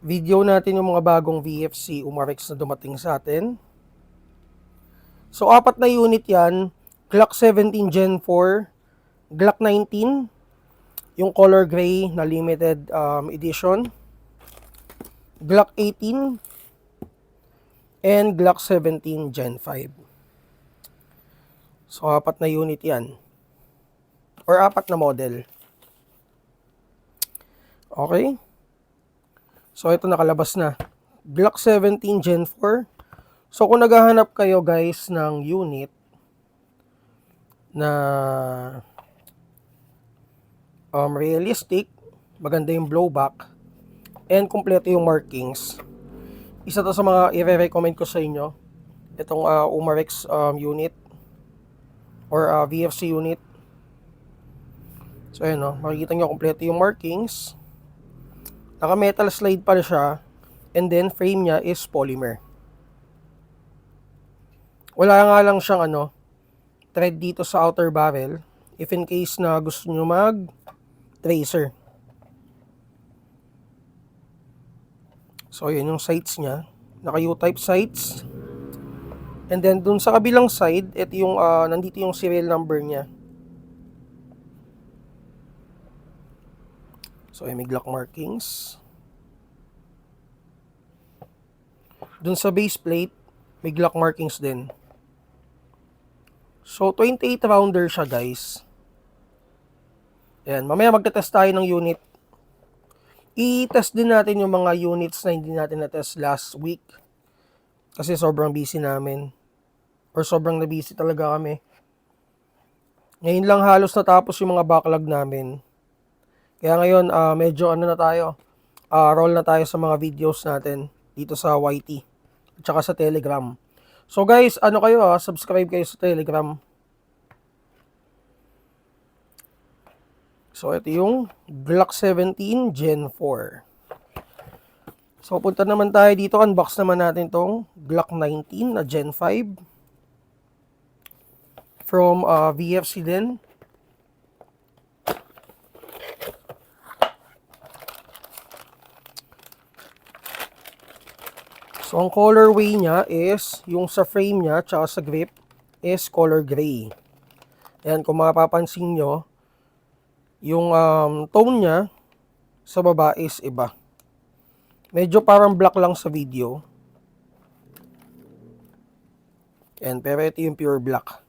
Video natin yung mga bagong VFC Umarex na dumating sa atin. So, 4 na unit yan. Glock 17 Gen 4, Glock 19, yung color gray na limited edition, Glock 18, and Glock 17 Gen 5. So, 4 na unit yan. Or 4 na model. Okay. So, ito nakalabas na. Glock 17 Gen 4. So, kung naghahanap kayo guys ng unit na realistic, maganda yung blowback, and kompleto yung markings, isa to sa mga i-recommend ko sa inyo. Itong Umarex unit or VFC unit. So, ayan o. Makikita nyo kompleto yung markings. Naka metal slide pa siya, and then frame niya is polymer. Wala nga lang siyang thread dito sa outer barrel if in case na gusto nyo mag tracer. So yun yung sights niya, naka U-type sights, and then dun sa kabilang side, ito yung nandito yung serial number niya. So, may Glock markings. Dun sa base plate, may Glock markings din. So, 28 rounder siya, guys. Ayan, mamaya magte-test tayo ng unit. I-test din natin yung mga units na hindi natin na-test last week. Kasi sobrang busy namin. Or sobrang na-busy talaga kami. Ngayon lang halos natapos yung mga backlog namin. Kaya ngayon, medyo na tayo. Roll na tayo sa mga videos natin dito sa YT at saka sa Telegram. So guys, subscribe kayo sa Telegram. So ito yung Glock 17 Gen 4. So punta naman tayo dito, unbox naman natin tong Glock 19 na Gen 5 from VFC din. So, ang colorway niya is, yung sa frame niya, tsaka sa grip, is color gray. Ayan, kung mapapansin nyo, yung tone niya sa baba is iba. Medyo parang black lang sa video. Ayan, pero ito yung pure black.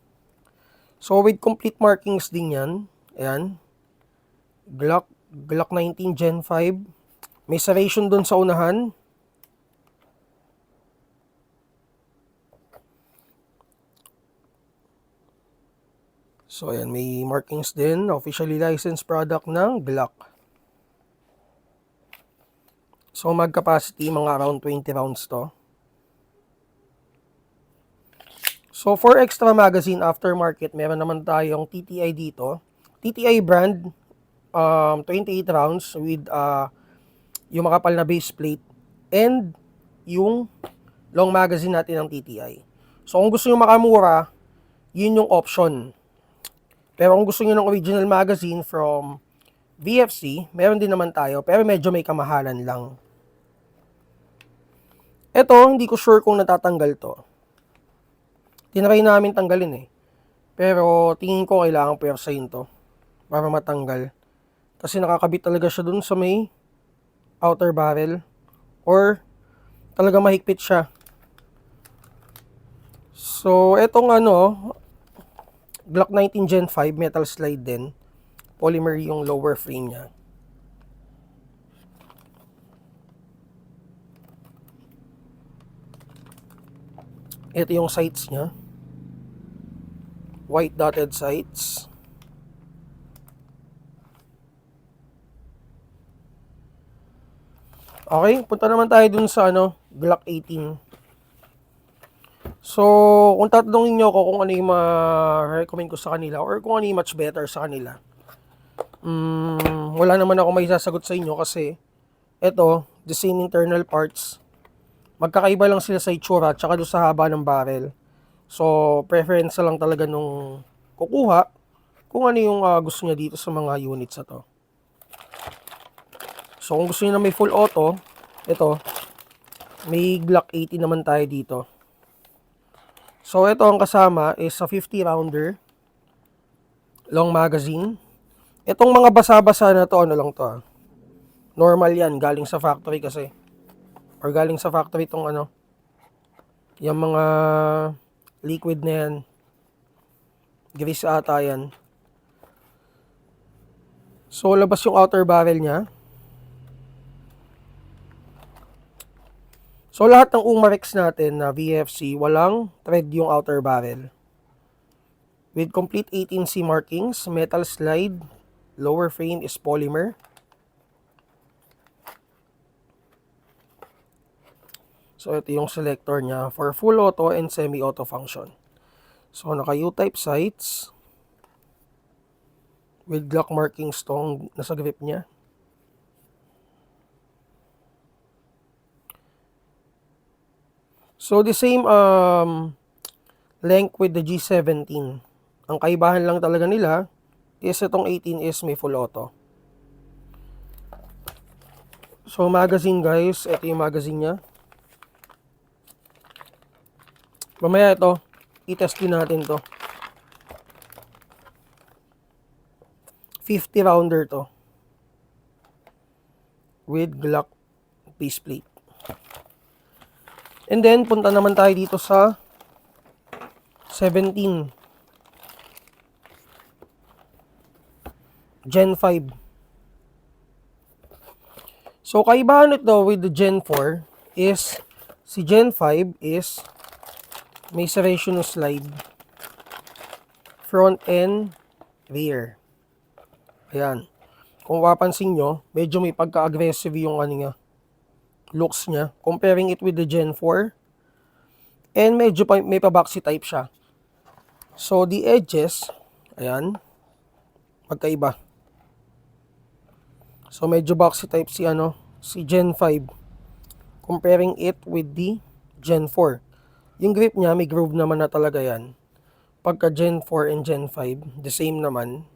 So, with complete markings din yan. Ayan. Glock 19 Gen 5. May serration dun sa unahan. So, ayan, may markings din. Officially licensed product ng Glock. So, mag-capacity, mga around 20 rounds to. So, for extra magazine aftermarket, meron naman tayong TTI dito. TTI brand, 28 rounds with yung makapal na base plate and yung long magazine natin ng TTI. So, kung gusto nyo makamura, yun yung option. Pero kung gusto niyo ng original magazine from VFC, meron din naman tayo, pero medyo may kamahalan lang. Ito, hindi ko sure kung natatanggal to. Tinry namin tanggalin pero tingin ko kailangan puwersahin to para matanggal. Kasi nakakabit talaga siya dun sa may outer barrel or talaga mahigpit siya. So, etong Glock 19 Gen 5 metal slide din. Polymer yung lower frame niya. Ito yung sights niya. White dotted sights. Okay, punta naman tayo dun sa Glock 18. So, kung tatanungin nyo ako kung ano yung ma-recommend ko sa kanila or kung ano yung much better sa kanila, wala naman ako may sasagot sa inyo kasi ito, the same internal parts. Magkakaiba lang sila sa itsura at saka doon sa haba ng barrel. So, preference lang talaga nung kukuha kung ano yung gusto niya dito sa mga units na to. So kung gusto niyo na may full auto, ito, may Glock 80 naman tayo dito. So ito ang kasama is sa 50 rounder long magazine. Itong mga basa-basa na to, ano lang to, normal yan, galing sa factory kasi. Or galing sa factory tong ano, yung mga liquid na yan. Grease ata yan. So labas yung outer barrel niya. So lahat ng Umarex natin na VFC, walang thread yung outer barrel. With complete 18C markings, metal slide, lower frame is polymer. So ito yung selector niya for full auto and semi-auto function. So naka U-type sights with Glock markings tong nasa grip niya. So the same length with the G17. Ang kaibahan lang talaga nila is itong 18 is may full auto. So magazine guys, ito yung magazine niya. Mamaya ito, i-test din natin to. 50 rounder to. With Glock faceplate. And then, punta naman tayo dito sa 17. Gen 5. So, kaibahan ito with the Gen 4 is, si Gen 5 is may serration slide. Front and rear. Ayan. Kung mapapansin nyo, medyo may pagka-aggressive yung ano niya, looks niya, comparing it with the Gen 4. And medyo may pa-boxy type siya. So, the edges, ayan, magkaiba. So, medyo boxy type si Gen 5. Comparing it with the Gen 4. Yung grip niya, may groove naman na talaga yan. Pagka Gen 4 and Gen 5, the same naman.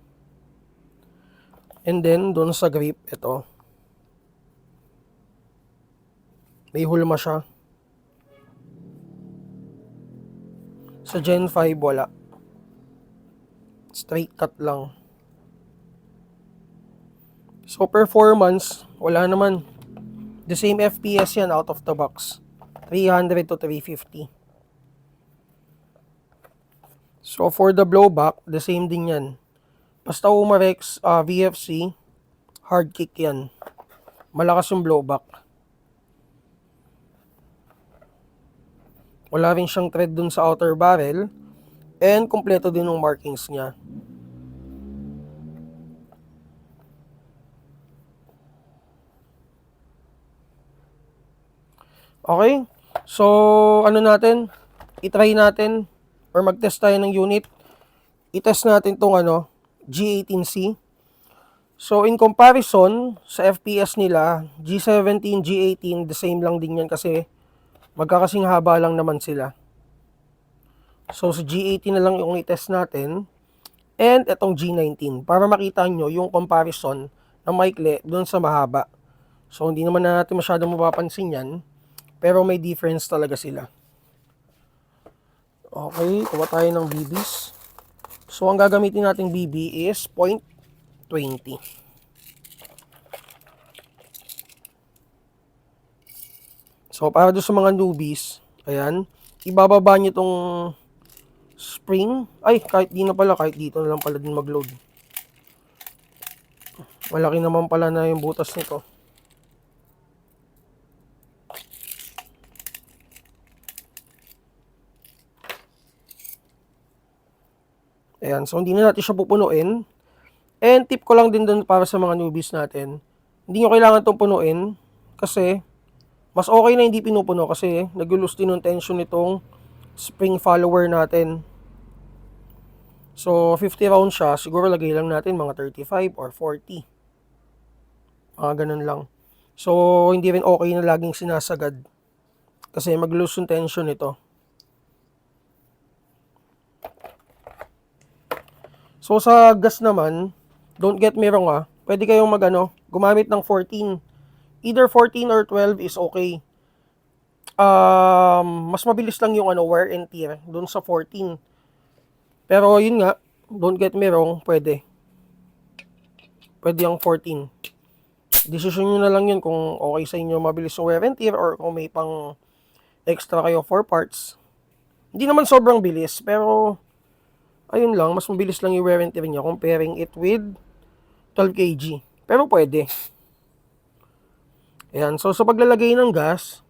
And then, doon sa grip, ito, may hulma siya. Sa Gen 5, wala. Straight cut lang. So, performance, wala naman. The same FPS yan out of the box. 300 to 350. So, for the blowback, the same din yan. Basta Umarex VFC, hard kick yan. Malakas yung blowback. Wala rin siyang thread dun sa outer barrel. And kompleto din yung markings niya. Okay? So, ano natin? I-try natin or mag-test tayo ng unit. I-test natin tong G18C. So, in comparison sa FPS nila, G17, G18, the same lang din yan kasi magkakasing haba lang naman sila. So, sa G18 na lang yung i-test natin. And itong G19 para makita nyo yung comparison ng maikli doon sa mahaba. So, hindi naman natin masyadong mapapansin yan. Pero may difference talaga sila. Okay, kuha tayo ng BBs. So, ang gagamitin nating BB is .20. So, para doon sa mga newbies, ayan, ibababa nyo itong spring. Ay, kahit di na pala, kahit dito na lang pala din mag-load. Malaki naman pala na yung butas nito. Ayan, so hindi na natin siya pupunuin. And tip ko lang din doon para sa mga newbies natin. Hindi nyo kailangan itong punuin kasi mas okay na hindi pinupuno kasi nag-lose din ng tension itong spring follower natin. So, 50 round siya. Siguro lagay lang natin mga 35 or 40. Mga ganun lang. So, hindi rin okay na laging sinasagad. Kasi mag-lose yung tension ito. So, sa gas naman, don't get me wrong pwede kayong gumamit ng 14. Either 14 or 12 is okay. Mas mabilis lang yung wear and tear dun sa 14. Pero yun nga, don't get me wrong, pwede. Pwede yung 14. Decision nyo na lang yun kung okay sa inyo mabilis yung wear and tear or kung may pang extra kayo for parts. Hindi naman sobrang bilis, pero ayun lang, mas mabilis lang yung wear and tear niya comparing it with 12 kg. Pero pwede. Ayan, so sa paglalagay ng gas,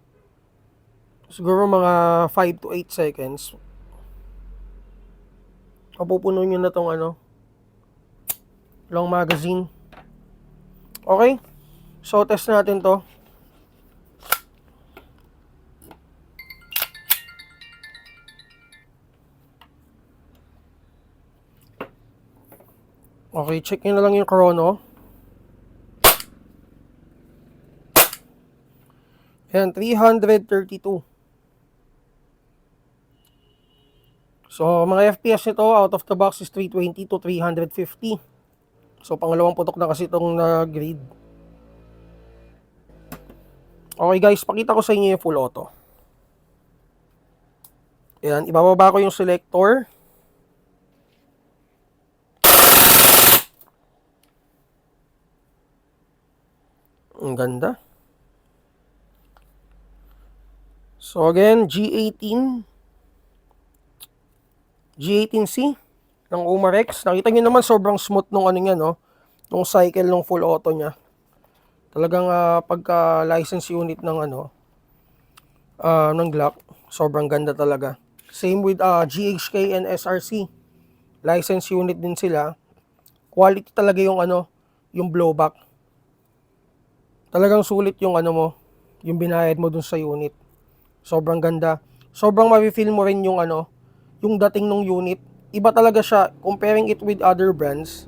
siguro mga 5 to 8 seconds, mapupuno nyo na tong long magazine. Okay? So, test natin to. Okay, check nyo na lang yung chrono. Ayan, 332. So, mga FPS nito, out of the box is 320 to 350. So, pangalawang putok na kasi itong na-grade. Okay guys, pakita ko sa inyo yung full auto. Ayan, ibababa ko yung selector. Ang ganda. So again, G18C ng Umarex. Nakita nyo naman sobrang smooth nung niya, no? Nung cycle ng full auto niya. Talagang pagka license unit ng ng Glock, sobrang ganda talaga. Same with GHK and SRC. License unit din sila. Quality talaga yung yung blowback. Talagang sulit yung yung binayad mo dun sa unit. Sobrang ganda. Sobrang mafe-feel mo rin yung yung dating ng unit. Iba talaga siya comparing it with other brands.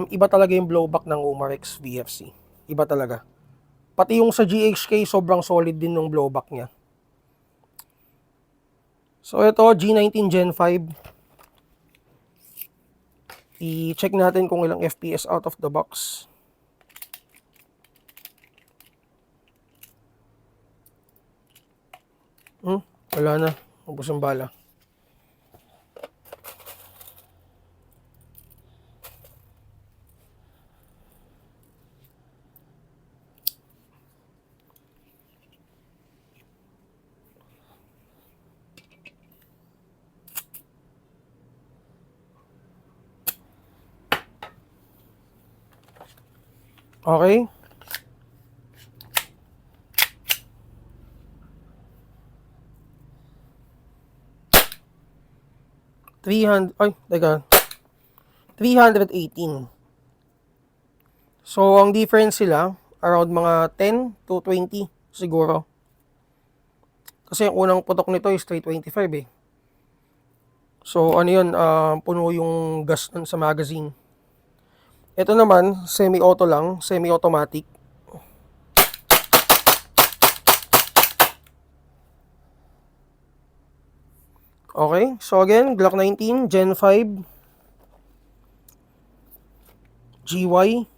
Iba talaga yung blowback ng Umarex VFC. Iba talaga. Pati yung sa GHK sobrang solid din ng blowback niya. So ito G19 Gen 5. I-check natin kung ilang FPS out of the box. Wala na. Ubos ang bala. Okay. Teka. 318. So, ang difference sila, around mga 10 to 20 siguro. Kasi ang unang putok nito is 325 eh. So, yun, puno yung gas nun sa magazine. Ito naman, semi-auto lang, semi-automatic. Okay, so again, Glock 19, Gen 5, GY.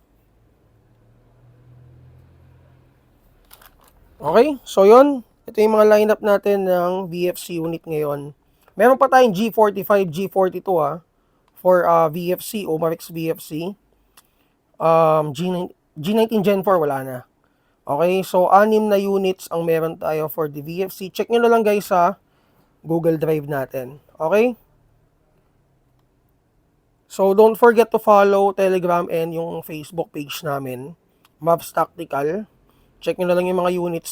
Okay, so yun, ito yung mga lineup natin ng VFC unit ngayon. Meron pa tayong G45, G42 for VFC, Umarex VFC. G19 Gen 4 wala na. Okay, so 6 na units ang meron tayo for the VFC. Check nyo na lang guys sa Google Drive natin. Okay? So don't forget to follow Telegram and yung Facebook page namin, Mavs Tactical. Check nyo na lang yung mga units